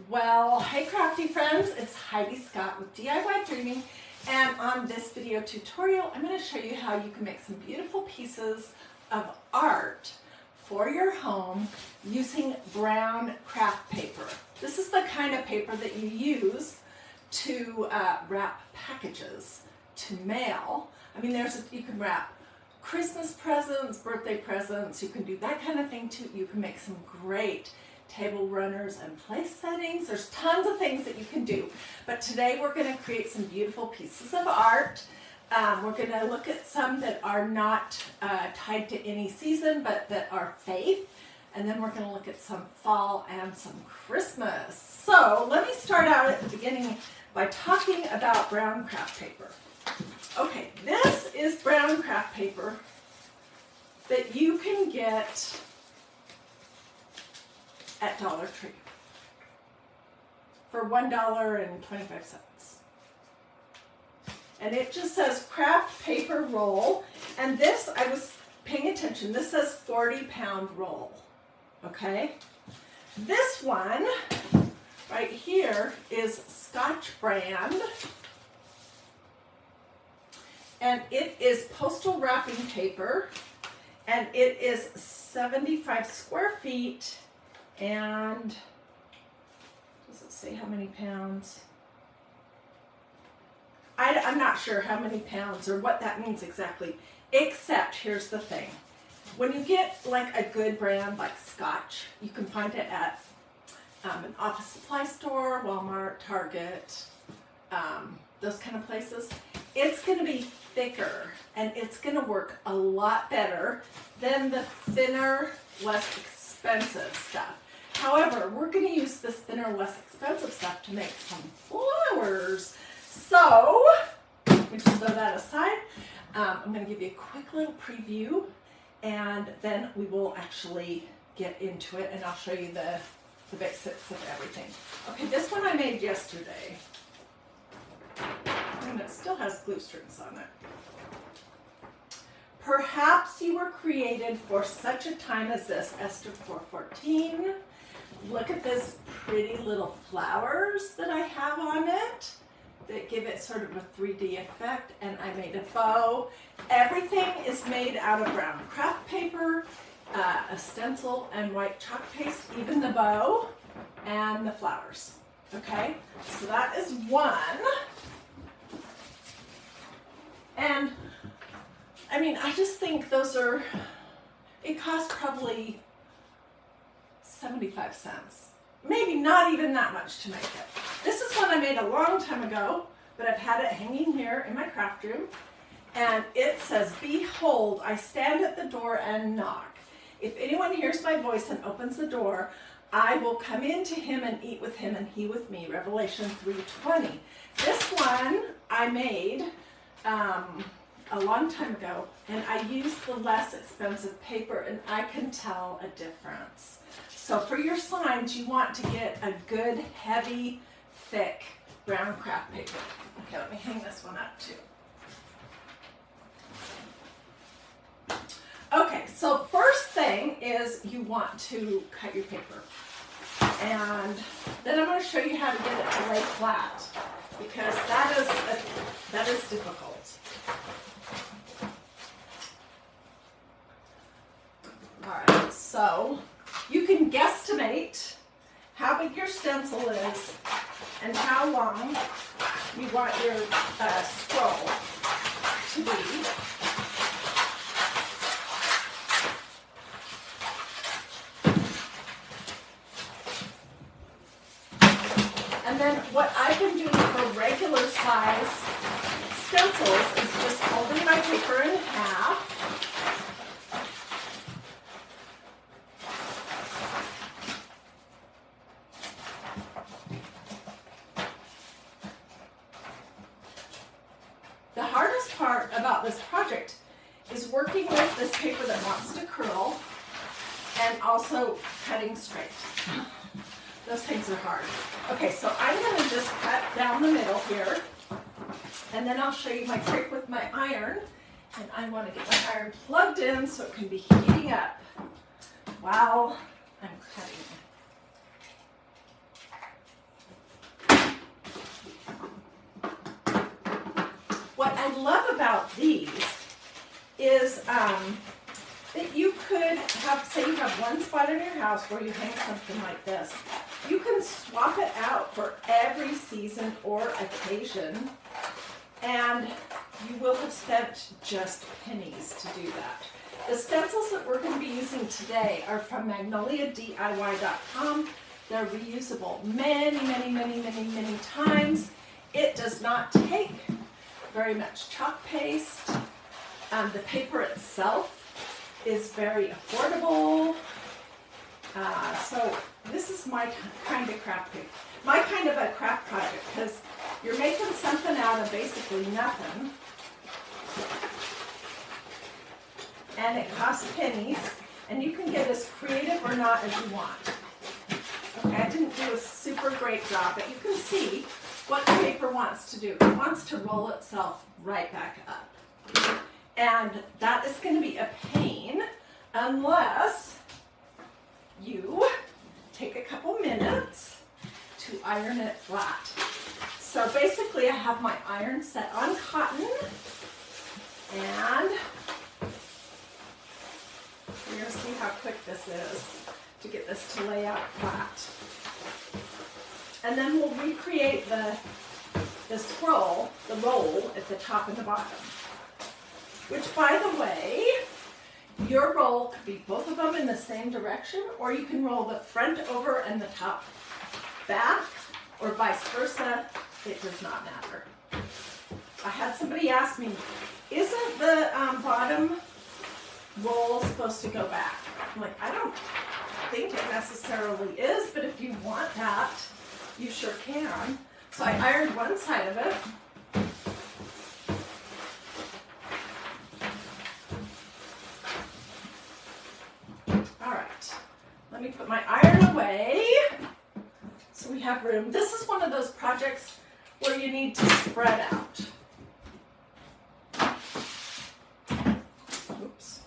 Well, hey crafty friends, it's Hiedi Scott with DiyDreaming, and on this video tutorial I'm going to show you how you can make some beautiful pieces of art for your home using brown craft paper. This is the kind of paper that you use to wrap packages, to mail. I mean, you can wrap Christmas presents, birthday presents, you can do that kind of thing too. You can make some great table runners and place settings. There's tons of things that you can do. But today we're going to create some beautiful pieces of art. We're going to look at some that are not tied to any season, but that are faith. And then we're going to look at some fall and some Christmas. So let me start out at the beginning by talking about brown craft paper. Okay, this is brown craft paper that you can get at Dollar Tree for $1.25. And it just says craft paper roll. And this, I was paying attention, this says 40-pound roll. Okay? This one right here is Scotch brand. And it is postal wrapping paper. And it is 75 square feet. And does it say how many pounds? I'm not sure how many pounds or what that means exactly, except here's the thing. When you get like a good brand like Scotch, you can find it at an office supply store, Walmart, Target, those kind of places. It's going to be thicker and it's going to work a lot better than the thinner, less expensive stuff. However, we're going to use this thinner, less expensive stuff to make some flowers. So, let me just throw that aside. I'm going to give you a quick little preview, and then we will actually get into it, and I'll show you the basics of everything. Okay, this one I made yesterday, and it still has glue strings on it. Perhaps you were created for such a time as this, Esther 4:14. Look at this pretty little flowers that I have on it that give it sort of a 3D effect, and I made a bow. Everything is made out of brown craft paper, a stencil, and white chalk paste, even the bow and the flowers. Okay, so that is one. And I mean, I just think those are, it costs probably 75 cents. Maybe not even that much to make it. This is one I made a long time ago, but I've had it hanging here in my craft room. And it says, "Behold, I stand at the door and knock. If anyone hears my voice and opens the door, I will come in to him and eat with him and he with me." Revelation 3:20. This one I made a long time ago, and I used the less expensive paper, and I can tell a difference. So for your signs, you want to get a good, heavy, thick brown craft paper. Okay, let me hang this one up too. Okay, so first thing is you want to cut your paper. And then I'm going to show you how to get it to lay flat, because that is difficult. Alright, so you can guesstimate how big your stencil is and how long you want your scroll to be. And then what I've been doing for regular size stencils is just folding my paper in half. The hardest part about this project is working with this paper that wants to curl and also cutting straight. Those things are hard. Okay, so I'm going to just cut down the middle here, and then I'll show you my trick with my iron. And I want to get my iron plugged in so it can be heating up while I'm cutting. love about these is that you could have, say you have one spot in your house where you hang something like this. You can swap it out for every season or occasion, and you will have spent just pennies to do that. The stencils that we're going to be using today are from MagnoliaDIY.com. They're reusable many, many, many, many, many times. It does not take very much chalk paste. The paper itself is very affordable. So this is my kind of craft paper. My kind of a craft project, because you're making something out of basically nothing. And it costs pennies, and you can get as creative or not as you want. Okay, I didn't do a super great job, but you can see what the paper wants to do. It wants to roll itself right back up. And that is going to be a pain unless you take a couple minutes to iron it flat. So basically I have my iron set on cotton, and you're going to see how quick this is to get this to lay out flat. And then we'll recreate the roll at the top and the bottom. Which, by the way, your roll could be both of them in the same direction, or you can roll the front over and the top back, or vice versa. It does not matter. I had somebody ask me, isn't the bottom roll supposed to go back? I'm like, I don't think it necessarily is, but if you want that, you sure can. So I ironed one side of it. All right, let me put my iron away so we have room. This is one of those projects where you need to spread out. Oops.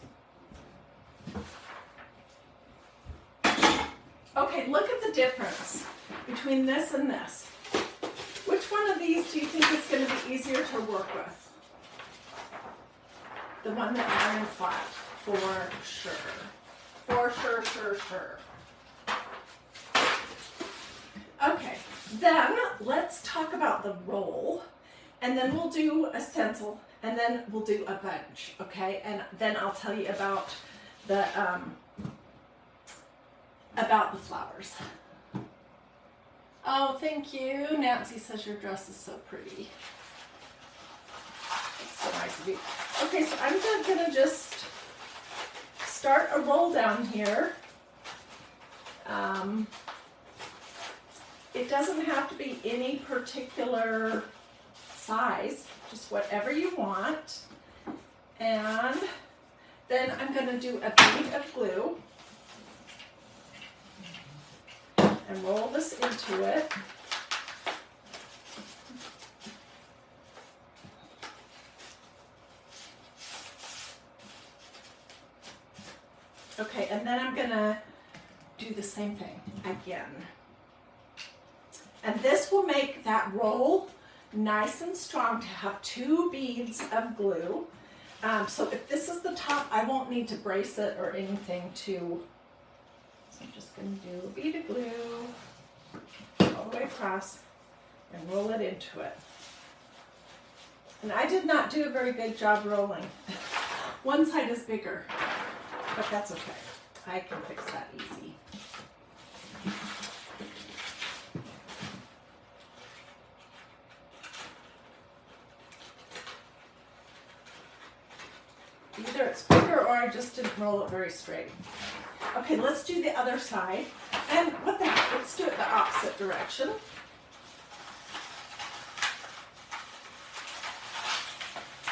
Okay, look at the difference between this and this. Which one of these do you think is going to be easier to work with? The one that iron flat, for sure. For sure, sure, sure. Okay, then let's talk about the roll, and then we'll do a stencil, and then we'll do a bunch, okay? And then I'll tell you about the flowers. Oh, thank you. Nancy says your dress is so pretty. It's so nice of you. Okay, so I'm gonna just start a roll down here. It doesn't have to be any particular size, just whatever you want. And then I'm going to do a bead of glue and roll this into it. Okay, and then I'm going to do the same thing again. And this will make that roll nice and strong to have two beads of glue. So if this is the top, I won't need to brace it or anything to. So I'm just going to do a bead of glue all the way across and roll it into it. And I did not do a very good job rolling. One side is bigger, but that's okay. I can fix that easy. Either it's bigger or I just didn't roll it very straight. Okay, let's do the other side. And what the heck, let's do it the opposite direction.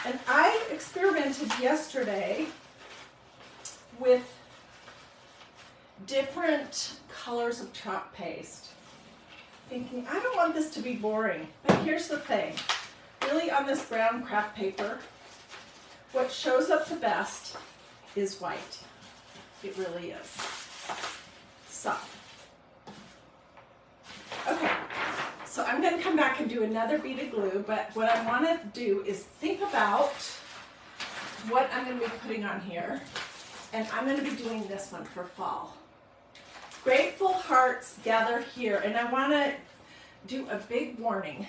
And I experimented yesterday with different colors of chalk paste, thinking I don't want this to be boring. But here's the thing, really on this brown craft paper, what shows up the best is white. It really is. So So I'm going to come back and do another bead of glue, but what I want to do is think about what I'm going to be putting on here. And I'm going to be doing this one for fall. Grateful hearts gather here, and I want to do a big warning.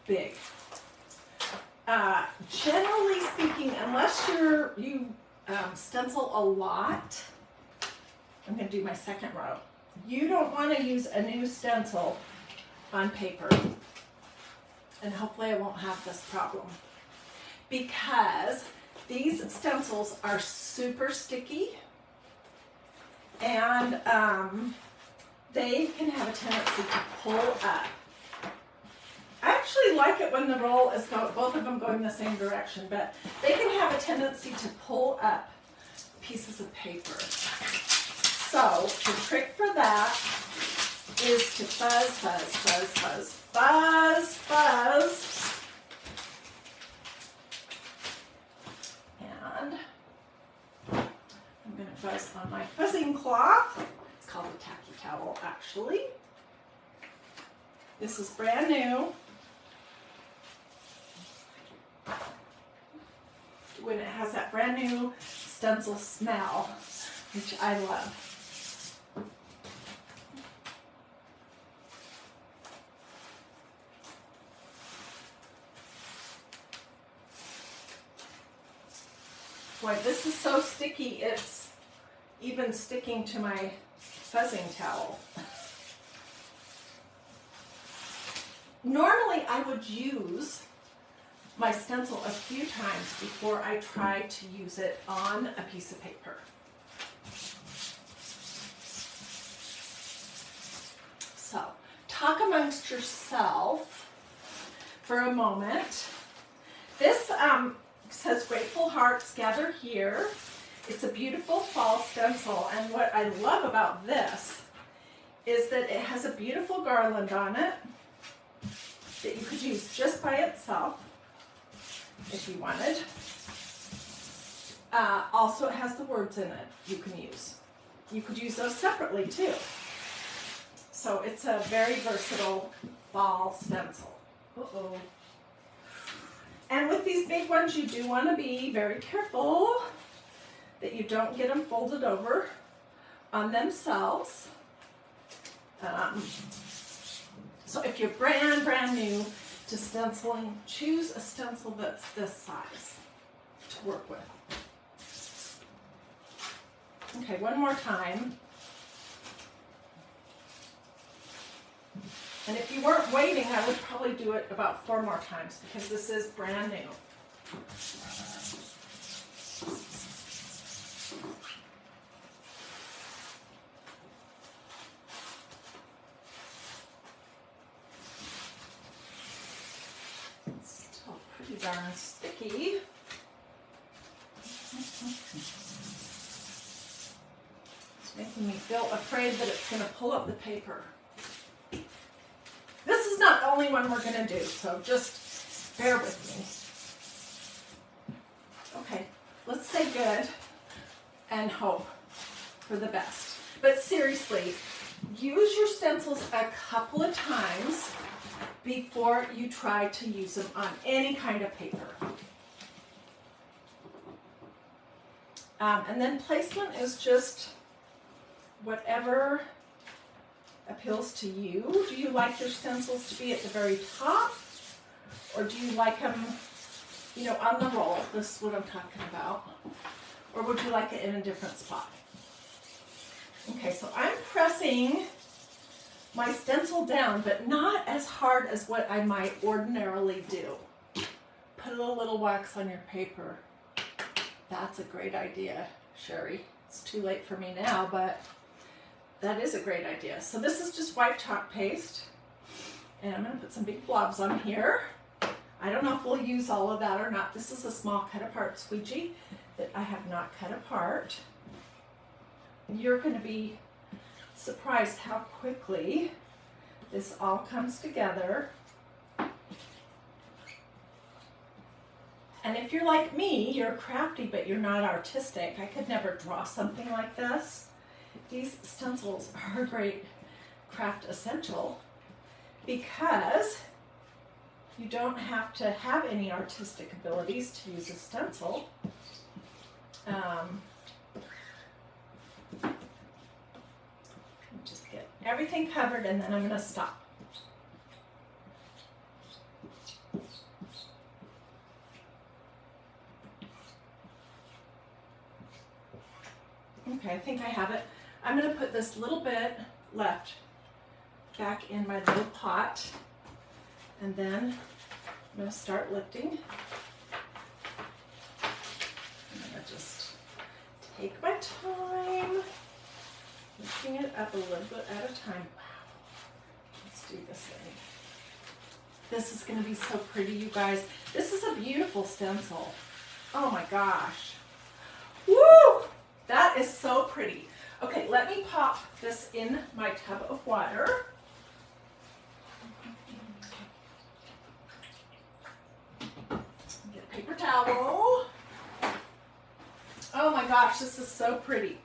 Big. Generally speaking, unless you stencil a lot, I'm going to do my second row. You don't want to use a new stencil on paper, and hopefully I won't have this problem, because these stencils are super sticky, and they can have a tendency to pull up. I actually like it when the roll is both of them going the same direction, but they can have a tendency to pull up pieces of paper. So the trick for that is to fuzz, fuzz, fuzz, fuzz, fuzz, fuzz. And I'm going to fuzz on my fuzzing cloth. It's called a tacky towel, actually. This is brand new. When it has that brand new stencil smell, which I love. Boy, this is so sticky, it's even sticking to my fuzzing towel. Normally I would use my stencil a few times before I try to use it on a piece of paper. So, talk amongst yourself for a moment. This says Grateful Hearts Gather Here. It's a beautiful fall stencil, and what I love about this is that it has a beautiful garland on it that you could use just by itself if you wanted. Also, it has the words in it you can use. You could use those separately too. So it's a very versatile fall stencil. Uh-oh. And with these big ones, you do want to be very careful that you don't get them folded over on themselves. So if you're brand new to stenciling, choose a stencil that's this size to work with. Okay, one more time. And if you weren't waiting, I would probably do it about 4 more times because this is brand new. It's still pretty darn sticky. It's making me feel afraid that it's going to pull up the paper. This is not the only one we're going to do, so just bear with me. Okay, let's say good and hope for the best. But seriously, use your stencils a couple of times before you try to use them on any kind of paper. And then placement is just whatever appeals to you. Do you like your stencils to be at the very top, or do you like them, on the roll? This is what I'm talking about. Or would you like it in a different spot? Okay, so I'm pressing my stencil down, but not as hard as what I might ordinarily do. Put a little wax on your paper. That's a great idea, Sherry. It's too late for me now, but that is a great idea. So this is just white chalk paste, and I'm going to put some big blobs on here. I don't know if we'll use all of that or not. This is a small cut apart squeegee that I have not cut apart. You're going to be surprised how quickly this all comes together. And if you're like me, you're crafty but you're not artistic. I could never draw something like this. These stencils are a great craft essential because you don't have to have any artistic abilities to use a stencil. Just get everything covered and then I'm going to stop. Okay, I think I have it. I'm going to put this little bit left back in my little pot, and then I'm going to start lifting. I'm going to just take my time, lifting it up a little bit at a time. Wow, let's do this thing. This is going to be so pretty, you guys. This is a beautiful stencil. Oh my gosh. Woo! That is so pretty. Okay, let me pop this in my tub of water. Get a paper towel. Oh my gosh, this is so pretty.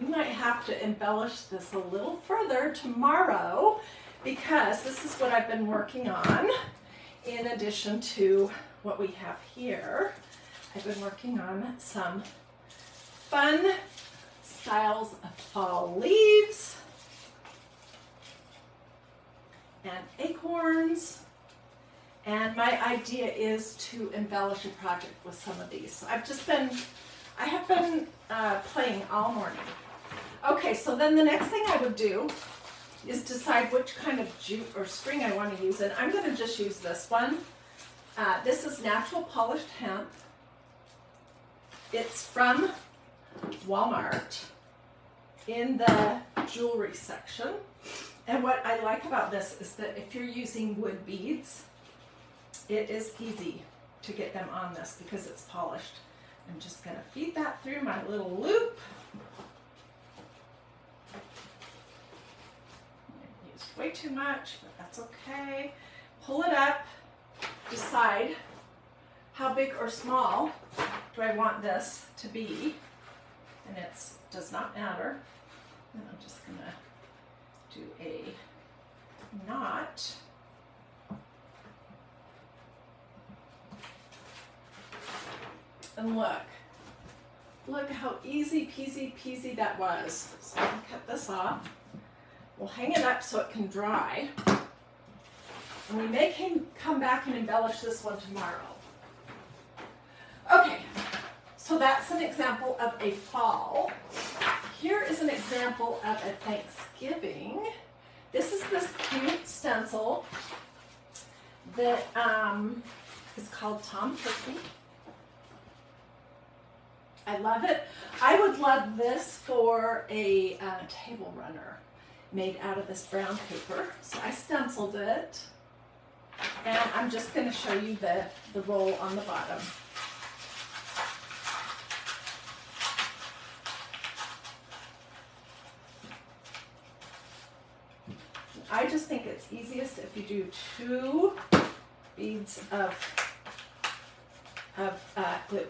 We might have to embellish this a little further tomorrow because this is what I've been working on in addition to what we have here. I've been working on some fun styles of fall leaves and acorns, and my idea is to embellish a project with some of these. So I have been playing all morning. Okay, so then the next thing I would do is decide which kind of jute or string I want to use, and I'm going to just use this one. This is natural polished hemp. It's from Walmart in the jewelry section. And what I like about this is that if you're using wood beads, it is easy to get them on this because it's polished. I'm just going to feed that through my little loop. I used way too much, but that's okay. Pull it up, decide how big or small do I want this to be, and it does not matter. And I'm just going to do a knot. And look how easy peasy that was. So I'll cut this off. We'll hang it up so it can dry. And we may come back and embellish this one tomorrow. Okay, so that's an example of a fall. Here is an example of a Thanksgiving. This is this cute stencil that is called Tom Turkey. I love it. I would love this for a table runner made out of this brown paper. So I stenciled it, and I'm just going to show you the roll on the bottom. I just think it's easiest if you do 2 beads of glue.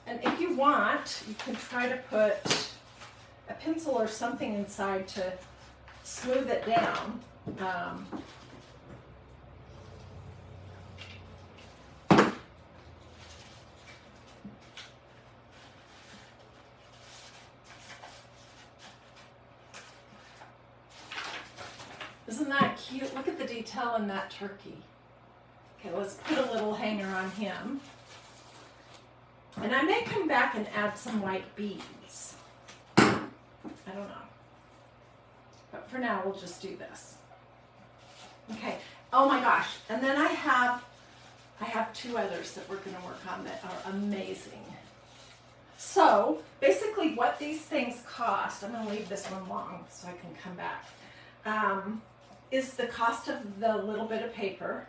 And if you want, you can try to put a pencil or something inside to smooth it down. Isn't that cute? Look at the detail in that turkey. Okay, let's put a little hanger on him. And I may come back and add some white beads. I don't know. But for now, we'll just do this. Okay. Oh my gosh. And then I have 2 others that we're going to work on that are amazing. So basically what these things cost, I'm going to leave this one long so I can come back, is the cost of the little bit of paper.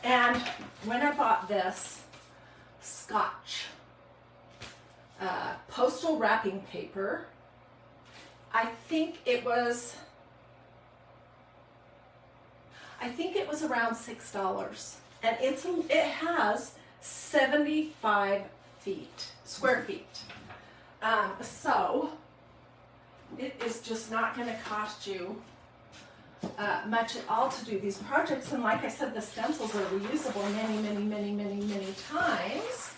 And when I bought this Scotch postal wrapping paper, I think it was around $6, and it has 75 square feet. So it is just not going to cost you much at all to do these projects. And like I said, the stencils are reusable many, many, many, many, many times.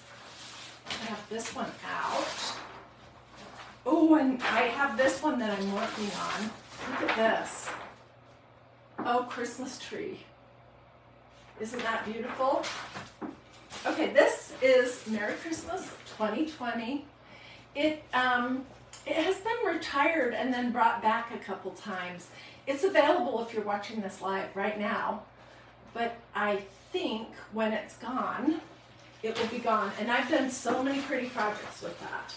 I have this one out. Oh, and I have this one that I'm working on. Look at this. Oh, Christmas tree. Isn't that beautiful? Okay, this is Merry Christmas 2020. It has been retired and then brought back a couple times. It's available if you're watching this live right now, but I think when it's gone, it will be gone. And I've done so many pretty projects with that.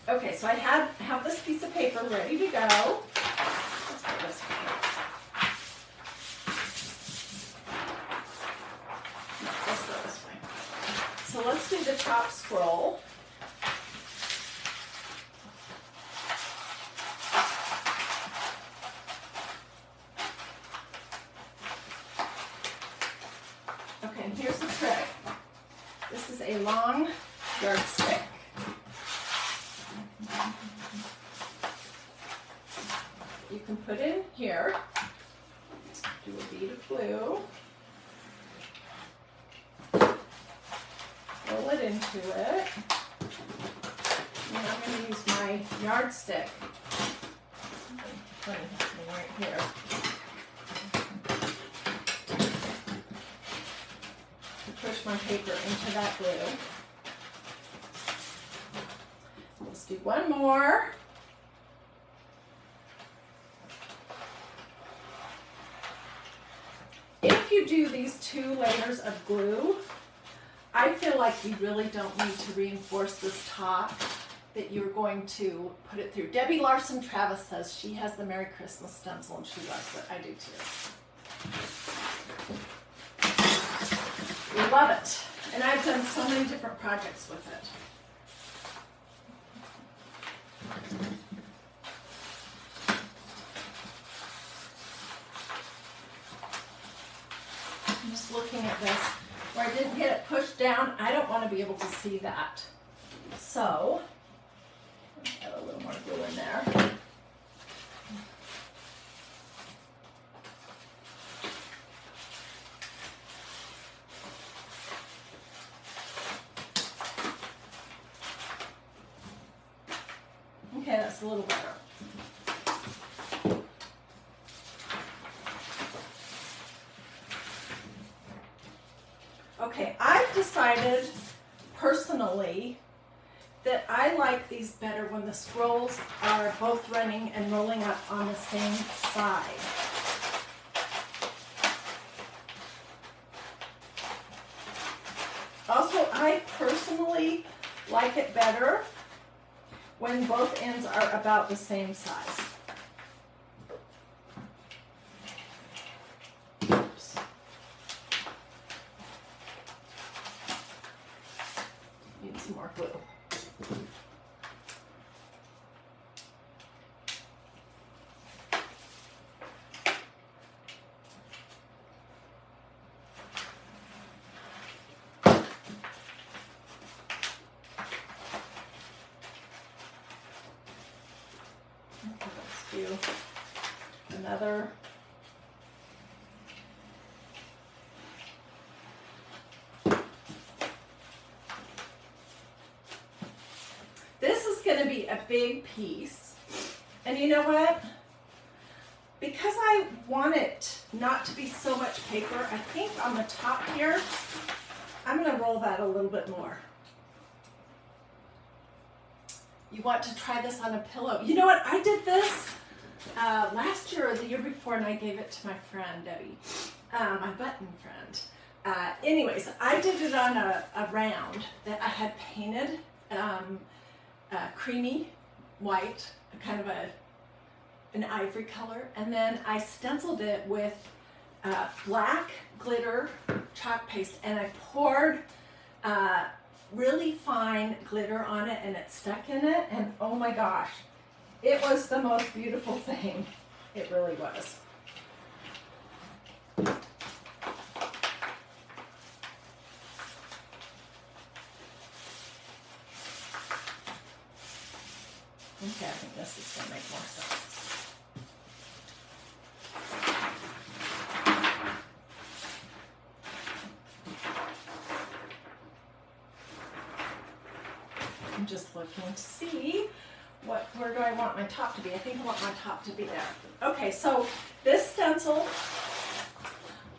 Okay, so I have this piece of paper ready to go. Let's put this way. No, let's go this way. So let's do the top scroll. Okay, and here's the trick. This is a long yardstick. You can put in here, do a bead of glue, roll it into it, and I'm going to use my yardstick. Something funny happening right here. To push my paper into that glue. Let's do one more. If you do these 2 layers of glue, I feel like you really don't need to reinforce this top, that you're going to put it through. Debbie Larson Travis says she has the Merry Christmas stencil and she loves it. I do too. We love it. And I've done so many different projects with it. I'm just looking at this where I didn't get it pushed down. I don't want to be able to see that. So, add a little more glue in there. Okay, that's a little better. Okay, I've decided personally that I like these better when the scrolls are both running and rolling up on the same side. Also, I personally like it better when both ends are about the same size. Oops. Need some more glue. Do another. This is going to be a big piece, and you know what? Because I want it not to be so much paper, I think on the top here, I'm going to roll that a little bit more. You want to try this on a pillow. You know what? I did this last year or the year before, and I gave it to my friend, Debbie, my button friend. Anyways, I did it on a round that I had painted creamy white, kind of an ivory color, and then I stenciled it with black glitter chalk paste, and I poured really fine glitter on it, and it stuck in it, and oh my gosh, it was the most beautiful thing. It really was. Okay, I think this is going to make more sense. I'm just looking to see where do I want my top to be. I think I want my top to be there. Okay, so this stencil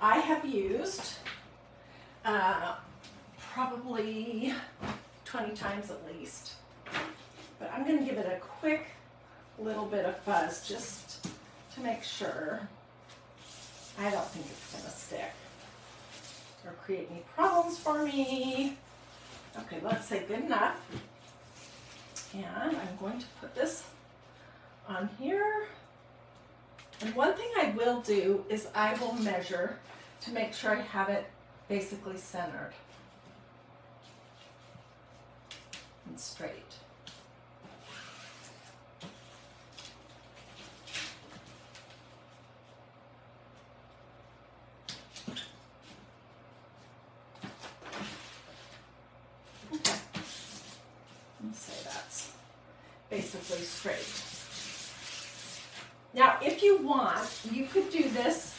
I have used probably 20 times at least. But I'm going to give it a quick little bit of fuzz just to make sure. I don't think it's going to stick or create any problems for me. Okay, let's say good enough. And I'm going to put this on here. And one thing I will do is I will measure to make sure I have it basically centered and straight. Okay. Let's say that's basically straight. Now, if you want, you could do this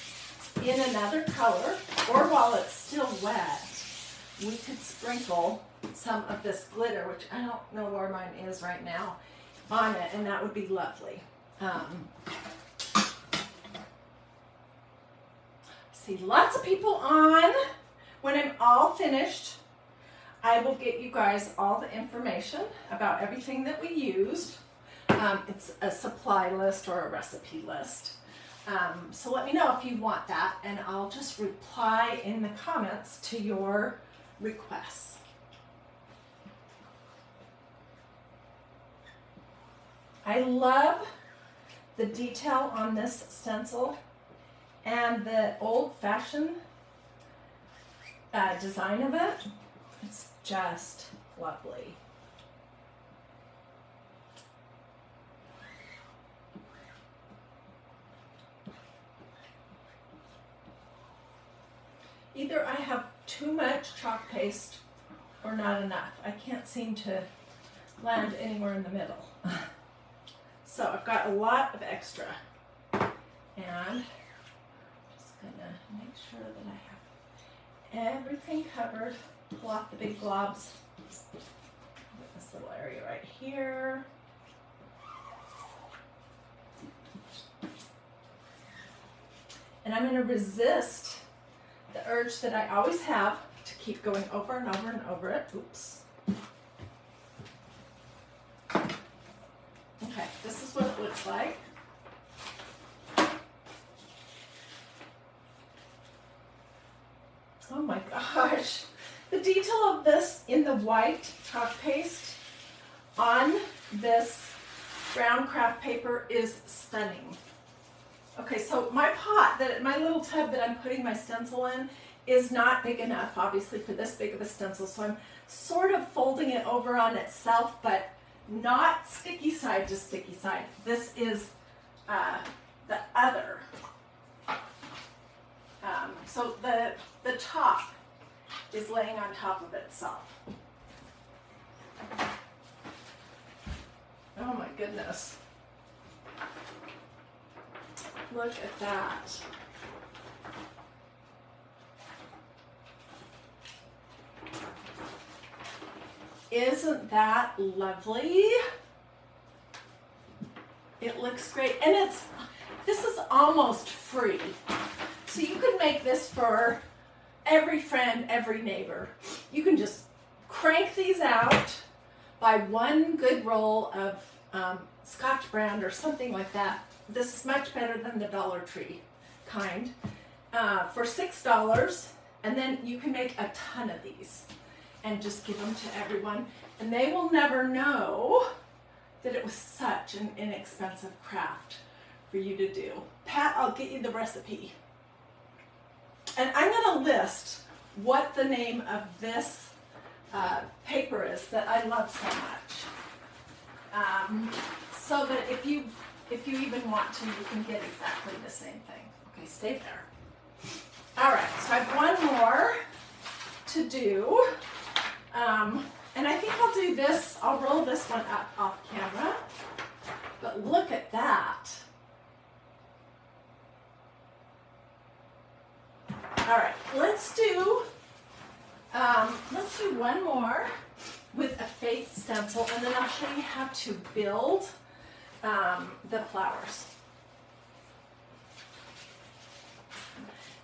in another color, or while it's still wet, we could sprinkle some of this glitter, which I don't know where mine is right now, on it, and that would be lovely. See lots of people on. When I'm all finished, I will get you guys all the information about everything that we used. It's a supply list or a recipe list. So let me know if you want that, and I'll just reply in the comments to your requests. I love the detail on this stencil and the old-fashioned design of it. It's just lovely. Either I have too much chalk paste or not enough. I can't seem to land anywhere in the middle. So I've got a lot of extra. And I'm just gonna make sure that I have everything covered. Pull off the big globs. Get this little area right here. And I'm gonna resist the urge that I always have to keep going over and over and over it. Oops. Okay, this is what it looks like. Oh my gosh. The detail of this in the white chalk paste on this brown craft paper is stunning. Okay, so my pot, my little tub that I'm putting my stencil in is not big enough, obviously, for this big of a stencil. So I'm sort of folding it over on itself, but not sticky side to sticky side. This is the other. So the top is laying on top of itself. Oh my goodness. Look at that. Isn't that lovely? It looks great. And this is almost free. So you could make this for every friend, every neighbor. You can just crank these out, buy one good roll of Scotch brand or something like that. This is much better than the Dollar Tree kind, for $6, and then you can make a ton of these and just give them to everyone, and they will never know that it was such an inexpensive craft for you to do. Pat, I'll get you the recipe. And I'm going to list what the name of this paper is that I love so much, so that if you even want to, you can get exactly the same thing. Okay, stay there. All right, so I have one more to do. And I think I'll do this, I'll roll this one up off camera. But look at that. All right, let's do one more with a faith stencil, and then I'll show you how to build the flowers.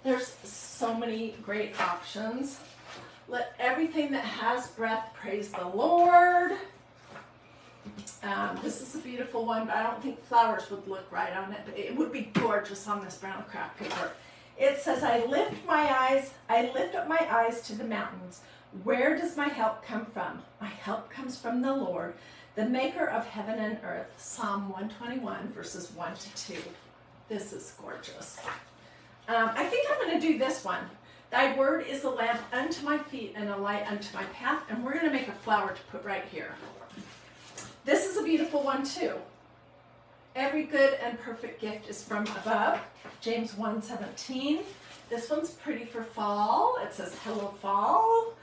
There's so many great options. Let everything that has breath praise the Lord. This is a beautiful one, but I don't think flowers would look right on it, but it would be gorgeous on this brown craft paper. It says, I lift up my eyes to the mountains. Where does my help come from? My help comes from the Lord, the maker of heaven and earth. Psalm 121, verses 1 to 2. This is gorgeous. I think I'm going to do this one. Thy word is a lamp unto my feet and a light unto my path. And we're going to make a flower to put right here. This is a beautiful one too. Every good and perfect gift is from above. James 1:17. This one's pretty for fall. It says, hello, fall.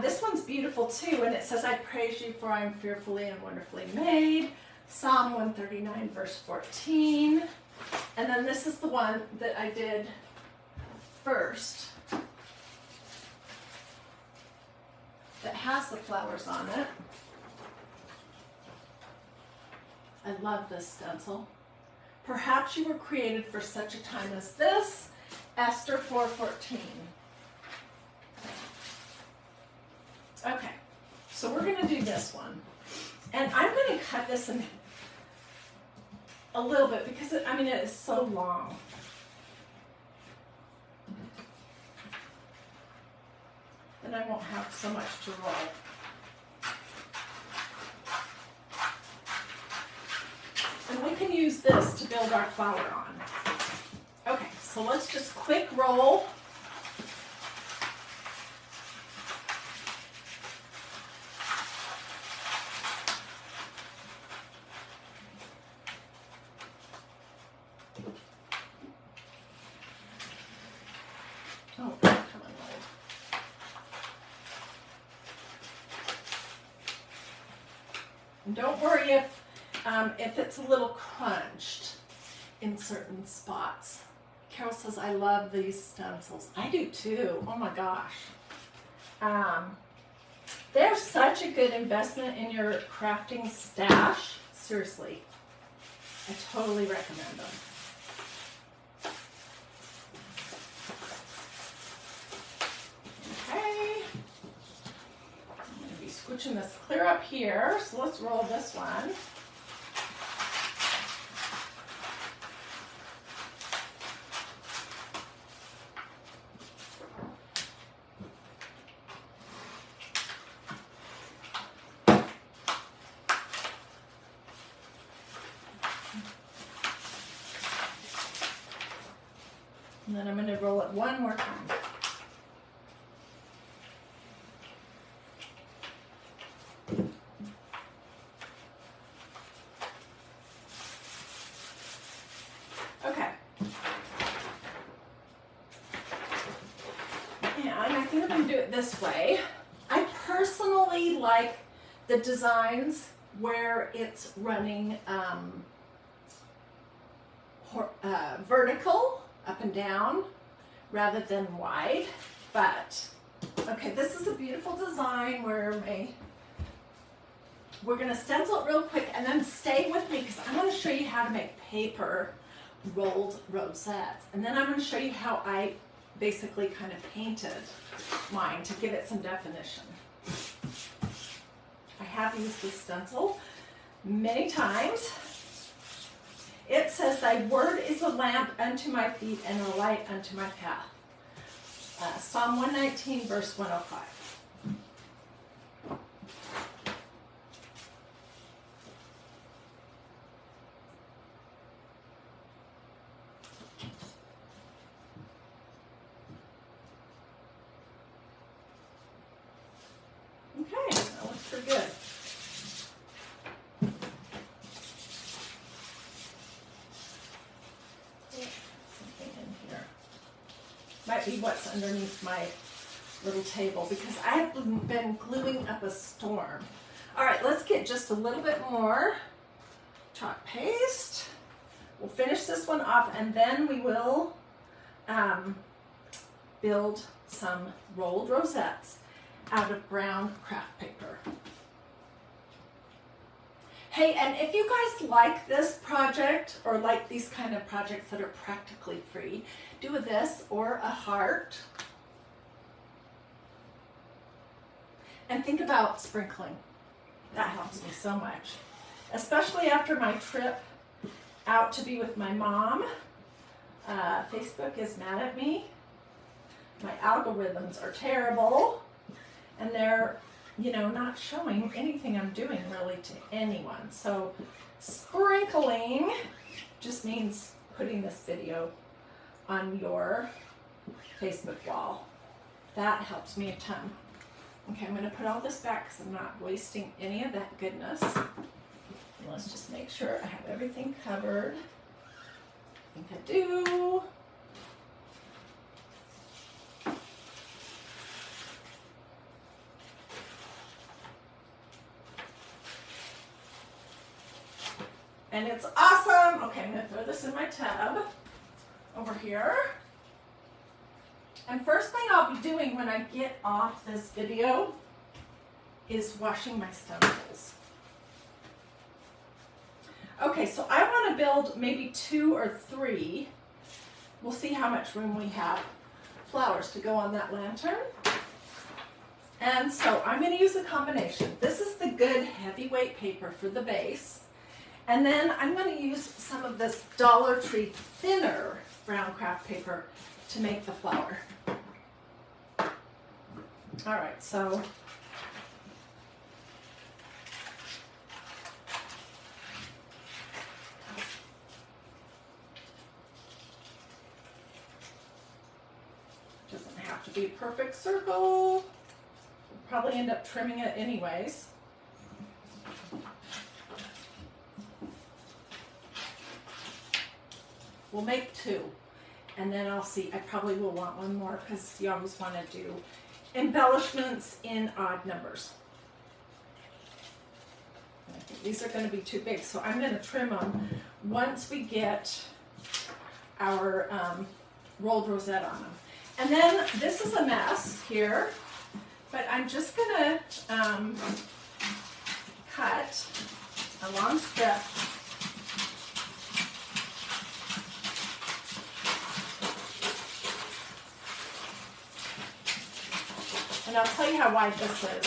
This one's beautiful too, and it says, I praise you for I am fearfully and wonderfully made. Psalm 139, verse 14. And then this is the one that I did first that has the flowers on it. I love this stencil. Perhaps you were created for such a time as this. Esther 4:14. Okay, so we're going to do this one. And I'm going to cut this in a little bit because, it is so long. Then I won't have so much to roll. And we can use this to build our flower on. Okay, so let's just quick roll. Oh, come on, and don't worry if it's a little crunched in certain spots. Carol says, I love these stencils. I do too. Oh my gosh. They're such a good investment in your crafting stash. Seriously. I totally recommend them. Okay. I'm going to be scooching this clear up here. So let's roll this one. And then I'm going to roll it one more time. Okay. And I think I'm going to do it this way. I personally like the designs where it's running vertical, up and down, rather than wide. But, okay, this is a beautiful design where we're going to stencil it real quick and then stay with me because I'm going to show you how to make paper rolled rosettes. And then I'm going to show you how I basically kind of painted mine to give it some definition. I have used this stencil many times. It says, thy word is a lamp unto my feet and a light unto my path. Psalm 119, verse 105. Okay, that looks pretty good. Might be what's underneath my little table because I've been gluing up a storm. All right, let's get just a little bit more chalk paste. We'll finish this one off and then we will build some rolled rosettes out of brown craft paper. Hey, and if you guys like this project or like these kind of projects that are practically free, do this or a heart. And think about sprinkling. That helps me so much, especially after my trip out to be with my mom. Facebook is mad at me. My algorithms are terrible, and they're, not showing anything I'm doing really to anyone. So sprinkling just means putting this video on your Facebook wall. That helps me a ton. Okay, I'm going to put all this back because I'm not wasting any of that goodness. And let's just make sure I have everything covered. I think I do. And it's awesome. Okay, I'm going to throw this in my tub over here. And first thing I'll be doing when I get off this video is washing my stencils. Okay, so I want to build maybe 2 or 3. We'll see how much room we have. Flowers to go on that lantern. And so I'm going to use a combination. This is the good heavyweight paper for the base. And then I'm going to use some of this Dollar Tree thinner brown craft paper to make the flower. All right, so doesn't have to be a perfect circle. We'll probably end up trimming it anyways. We'll make 2, and then I'll see. I probably will want one more because you always want to do embellishments in odd numbers. I think these are going to be too big, so I'm going to trim them once we get our rolled rosette on them. And then this is a mess here, but I'm just going to cut a long strip. And I'll tell you how wide this is.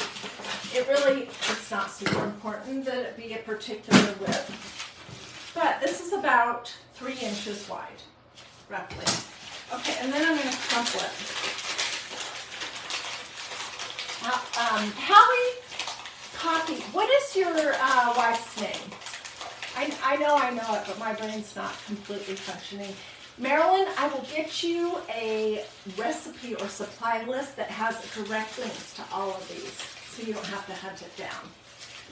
It's not super important that it be a particular width, but this is about 3 inches wide, roughly. Okay, and then I'm going to crumple it. Hallie, Coffee, what is your wife's name? I know it, but my brain's not completely functioning. Marilyn, I will get you a recipe or supply list that has direct links to all of these, so you don't have to hunt it down.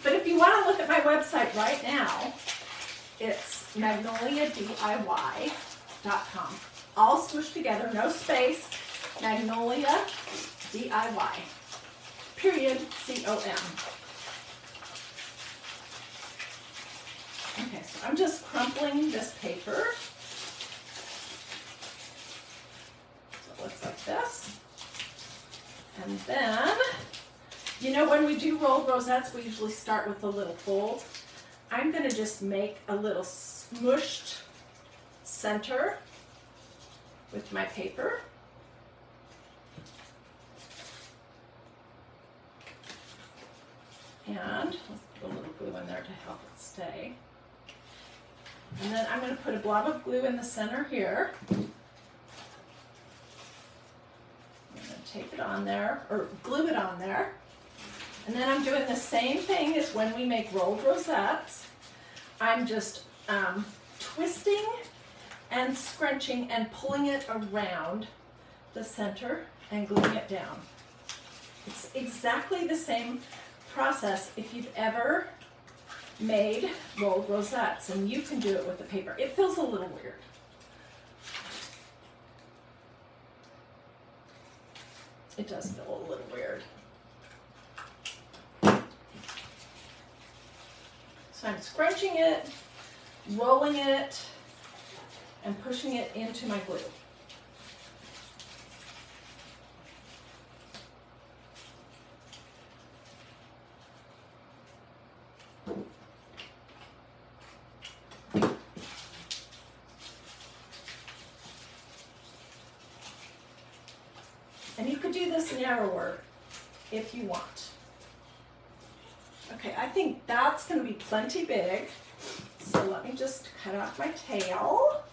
But if you want to look at my website right now, it's magnoliadiy.com. All smushed together, no space, Magnolia DIY, period, C-O-M. Okay, so I'm just crumpling this paper. Looks like this. And then, when we do rolled rosettes, we usually start with a little fold. I'm going to just make a little smushed center with my paper. And let's put a little glue in there to help it stay. And then I'm going to put a blob of glue in the center here. Tape it on there, or glue it on there. And then I'm doing the same thing as when we make rolled rosettes. I'm just twisting and scrunching and pulling it around the center and gluing it down. It's exactly the same process if you've ever made rolled rosettes, and you can do it with the paper. It feels a little weird. It does feel a little weird. So I'm scrunching it, rolling it and pushing it into my glue. And you could do this narrower if you want. Okay, I think that's going to be plenty big. So let me just cut off my tail.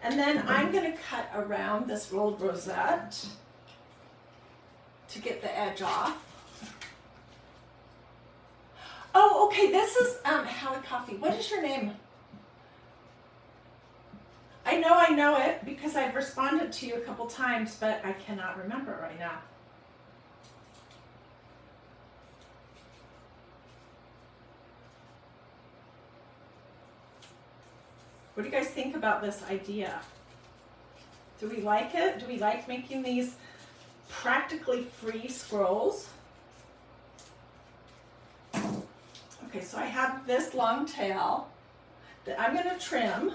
And then I'm going to cut around this rolled rosette to get the edge off. Oh, okay, this is Hallie Coffee. What is your name? I know it because I've responded to you a couple times, but I cannot remember it right now. What do you guys think about this idea? Do we like it? Do we like making these practically free scrolls? Okay, so I have this long tail that I'm going to trim.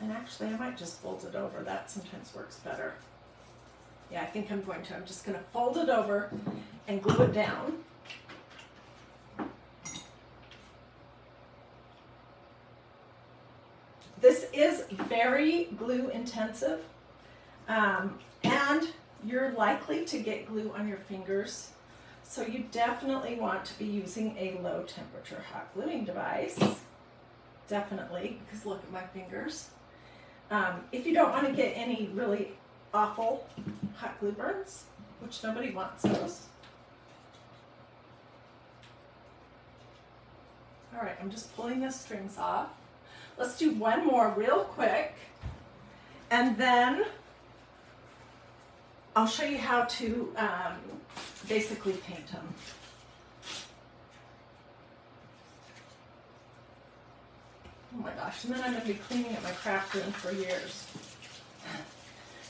And actually, I might just fold it over. That sometimes works better. Yeah, I think I'm going to. I'm just going to fold it over and glue it down. This is very glue intensive, and you're likely to get glue on your fingers. So you definitely want to be using a low temperature hot gluing device. Definitely, because look at my fingers. If you don't want to get any really awful hot glue burns, which nobody wants those. All right, I'm just pulling the strings off. Let's do one more real quick, and then I'll show you how to basically paint them. Oh my gosh, and then I'm going to be cleaning up my craft room for years.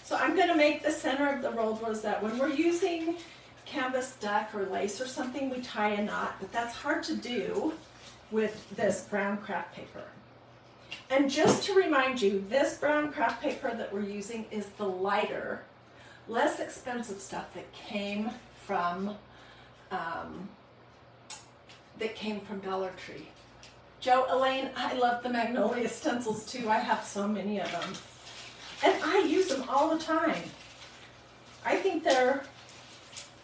So I'm going to make the center of the rolled rosette. When we're using canvas duck or lace or something, we tie a knot, but that's hard to do with this brown craft paper. And just to remind you, this brown craft paper that we're using is the lighter, less expensive stuff that came from Dollar Tree. Joe, Elaine, I love the Magnolia stencils too. I have so many of them. And I use them all the time. I think they're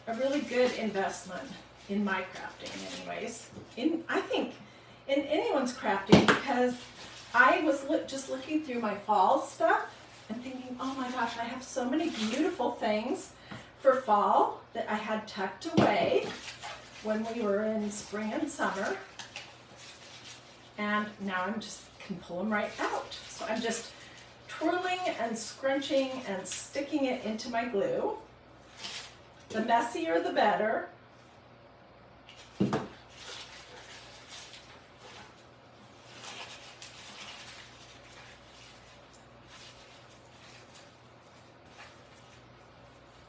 a really good investment in my crafting anyways. I think in anyone's crafting, because I was just looking through my fall stuff and thinking, oh my gosh, I have so many beautiful things for fall that I had tucked away when we were in spring and summer. And now I can pull them right out. So I'm just twirling and scrunching and sticking it into my glue. The messier the better.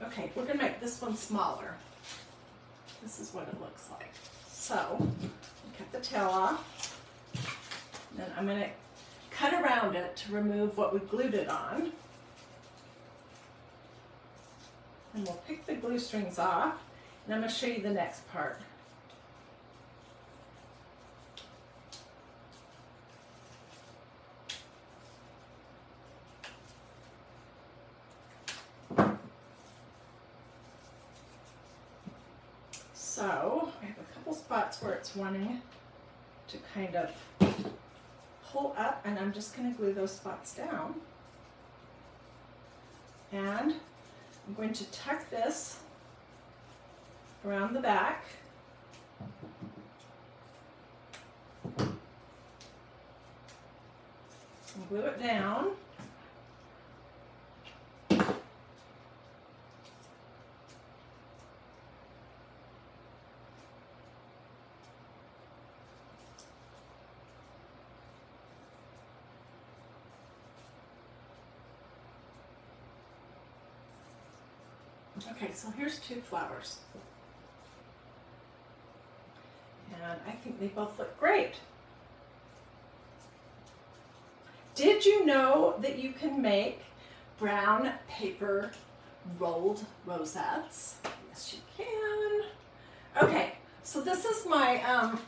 Okay, we're going to make this one smaller. This is what it looks like. So, cut the tail off. Then I'm going to cut around it to remove what we glued it on. And we'll pick the glue strings off, and I'm going to show you the next part. So I have a couple spots where it's wanting to kind of pull up, and I'm just going to glue those spots down. And I'm going to tuck this around the back. And glue it down. Okay, so here's two flowers. And I think they both look great. Did you know that you can make brown paper rolled rosettes? Yes, you can. Okay, so this is my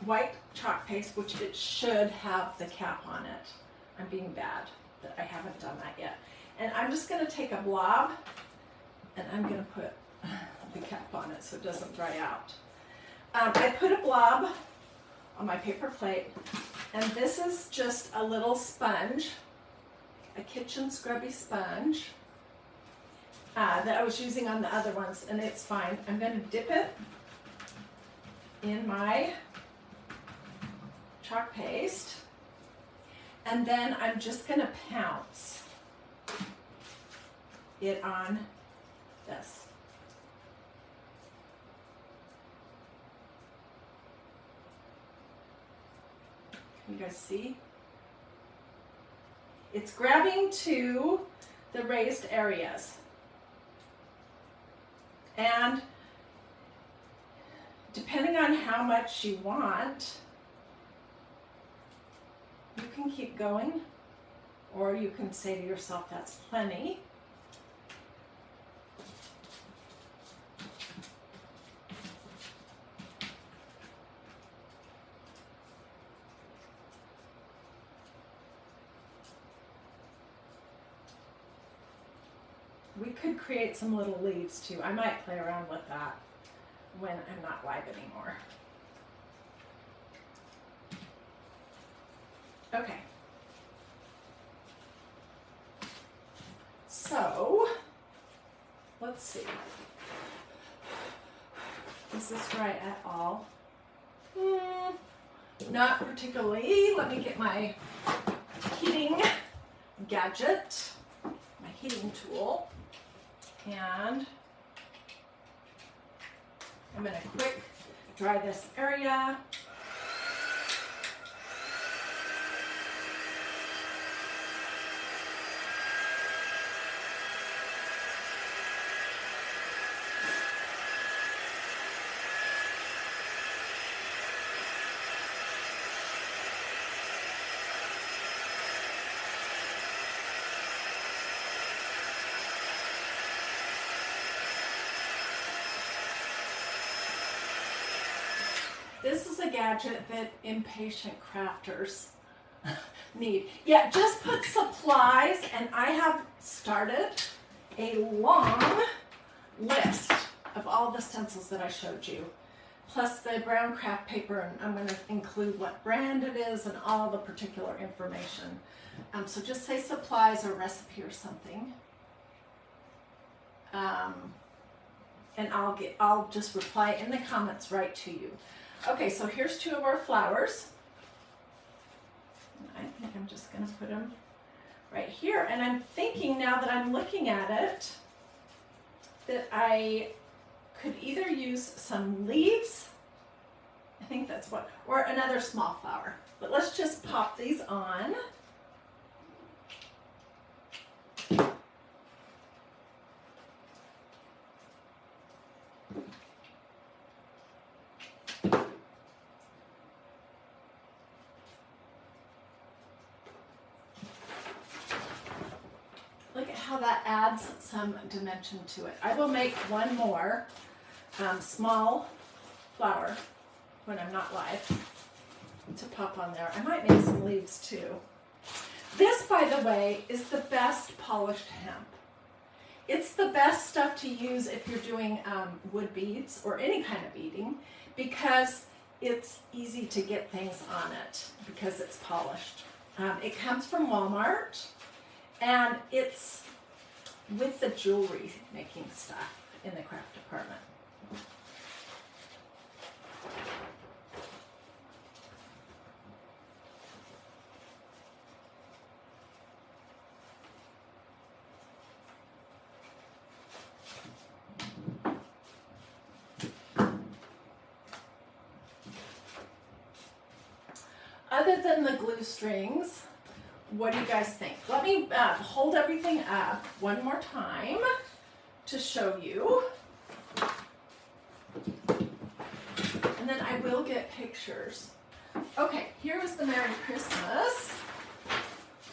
white chalk paste, which it should have the cap on it. I'm being bad that I haven't done that yet. And I'm just going to take a blob and I'm going to put the cap on it so it doesn't dry out. I put a blob on my paper plate, and this is just a little sponge, a kitchen scrubby sponge that I was using on the other ones, and it's fine. I'm going to dip it in my chalk paste, and then I'm just going to pounce it on this. You guys see? It's grabbing to the raised areas. And depending on how much you want, you can keep going, or you can say to yourself, that's plenty. We could create some little leaves too. I might play around with that when I'm not live anymore. Okay. So, let's see. Is this right at all? Not particularly. Let me get my heating gadget, my heating tool. And I'm going to quick dry this area. This is a gadget that impatient crafters need. Yeah, just put supplies, and I have started a long list of all the stencils that I showed you, plus the brown craft paper, and I'm going to include what brand it is and all the particular information. So just say supplies or recipe or something. And I'll just reply in the comments right to you. Okay, so here's two of our flowers. I think I'm just going to put them right here. And I'm thinking, now that I'm looking at it, that I could either use some leaves, I think that's what, or another small flower. But let's just pop these on. Look at how that adds some dimension to it. I will make one more small flower when I'm not live to pop on there. I might make some leaves too. This, by the way, is the best polished hemp. It's the best stuff to use if you're doing wood beads or any kind of beading, because it's easy to get things on it because it's polished. It comes from Walmart. And it's with the jewelry making stuff in the craft department. Other than the glue strings, what do you guys think? Let me hold everything up one more time to show you. And then I will get pictures. Okay, here is the Merry Christmas.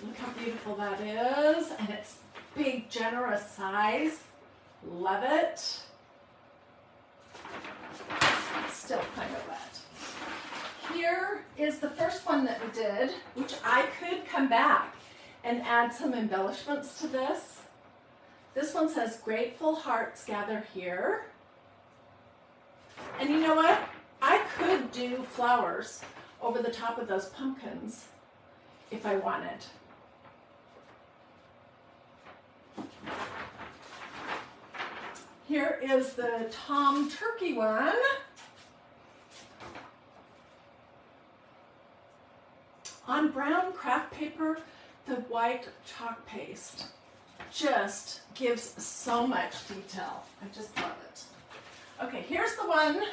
Look how beautiful that is. And it's big, generous size. Love it. It's still kind of wet. Here is the first one that we did, which I could come back and add some embellishments to this. This one says, grateful hearts gather here. And you know what? I could do flowers over the top of those pumpkins if I wanted. Here is the Tom Turkey one. On brown craft paper, the white chalk paste just gives so much detail. I just love it. Okay, here's the one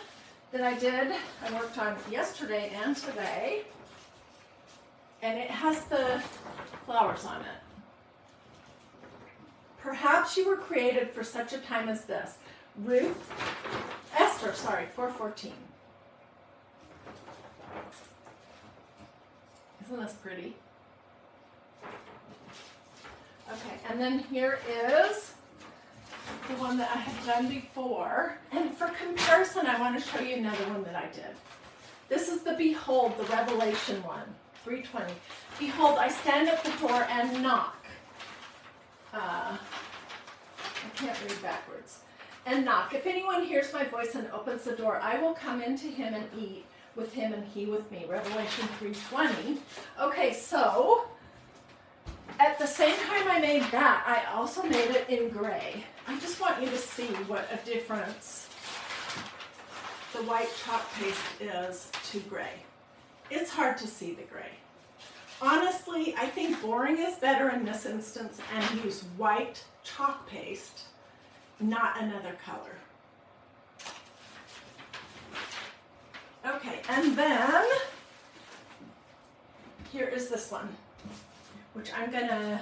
that I worked on yesterday and today. And it has the flowers on it. Perhaps you were created for such a time as this. Esther, 414. Isn't this pretty? Okay, and then here is the one that I have done before. And for comparison, I want to show you another one that I did. This is the Behold, the Revelation one, 320. Behold, I stand at the door and knock. I can't read backwards. And knock. If anyone hears my voice and opens the door, I will come into him and eat with him and he with me. Revelation 3:20. Okay, so at the same time I made that, I also made it in gray. I just want you to see what a difference the white chalk paste is to gray. It's hard to see the gray. Honestly, I think boring is better in this instance and use white chalk paste, not another color. Okay, and then here is this one, which I'm going to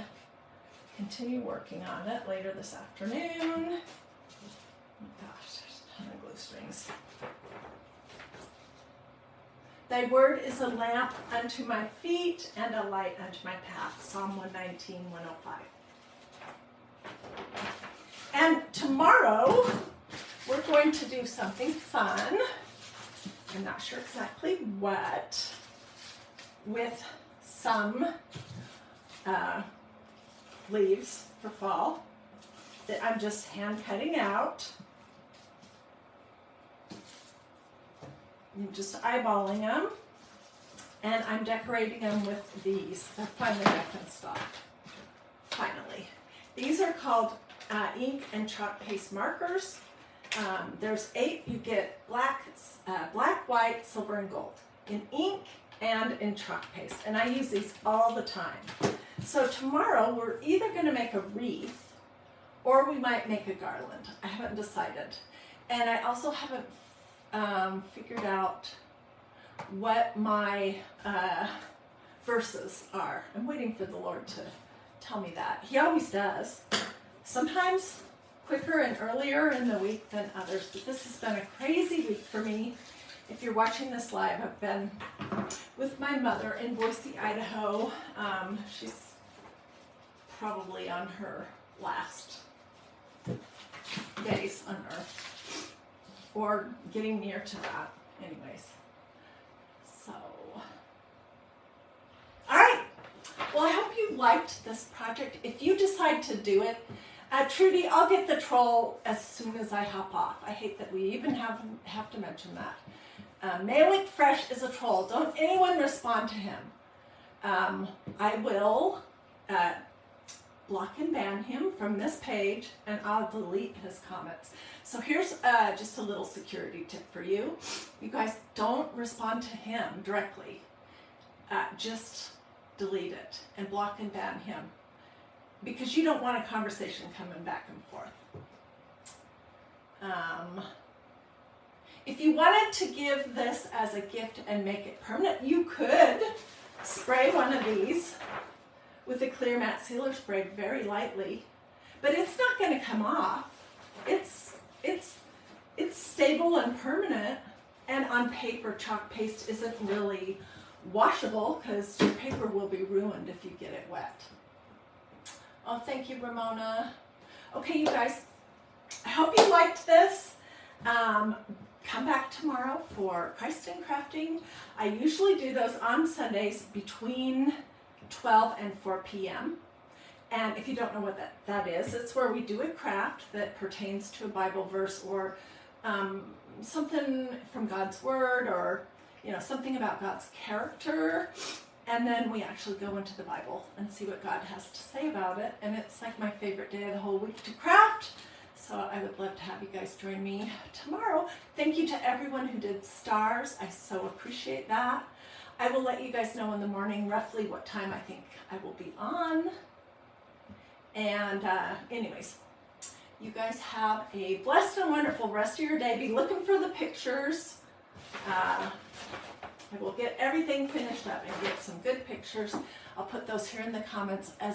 continue working on it later this afternoon. Oh gosh, there's a ton of glue strings. Thy word is a lamp unto my feet and a light unto my path. Psalm 119, 105. And tomorrow, we're going to do something fun. I'm not sure exactly what, with some leaves for fall that I'm just hand cutting out. I'm just eyeballing them, and I'm decorating them with these. They're finally back in stock. Finally. These are called ink and chalk paste markers. There's 8. You get black, white, silver, and gold in ink and in chalk paste. And I use these all the time. So tomorrow we're either going to make a wreath or we might make a garland. I haven't decided. And I also haven't figured out what my verses are. I'm waiting for the Lord to tell me that. He always does. Sometimes quicker and earlier in the week than others, but this has been a crazy week for me. If you're watching this live, I've been with my mother in Boise, Idaho. She's probably on her last days on earth, or getting near to that anyways. So, all right. Well, I hope you liked this project. If you decide to do it, Trudy, I'll get the troll as soon as I hop off. I hate that we even have to mention that. Malik Fresh is a troll. Don't anyone respond to him. I will block and ban him from this page, and I'll delete his comments. So here's just a little security tip for you. You guys don't respond to him directly. Just delete it and block and ban him, because you don't want a conversation coming back and forth. If you wanted to give this as a gift and make it permanent, you could spray one of these with a clear matte sealer spray very lightly, but it's not going to come off. It's stable and permanent, and on paper, chalk paste isn't really washable because your paper will be ruined if you get it wet. Oh, thank you, Ramona. Okay, you guys, I hope you liked this. Come back tomorrow for Christ in Crafting. I usually do those on Sundays between 12 and 4 p.m. And if you don't know what that is, it's where we do a craft that pertains to a Bible verse or something from God's Word, or something about God's character. And then we actually go into the Bible and see what God has to say about it. And it's like my favorite day of the whole week to craft. So I would love to have you guys join me tomorrow. Thank you to everyone who did stars. I so appreciate that. I will let you guys know in the morning roughly what time I think I will be on. And anyways, you guys have a blessed and wonderful rest of your day. Be looking for the pictures. I will get everything finished up and get some good pictures. I'll put those here in the comments as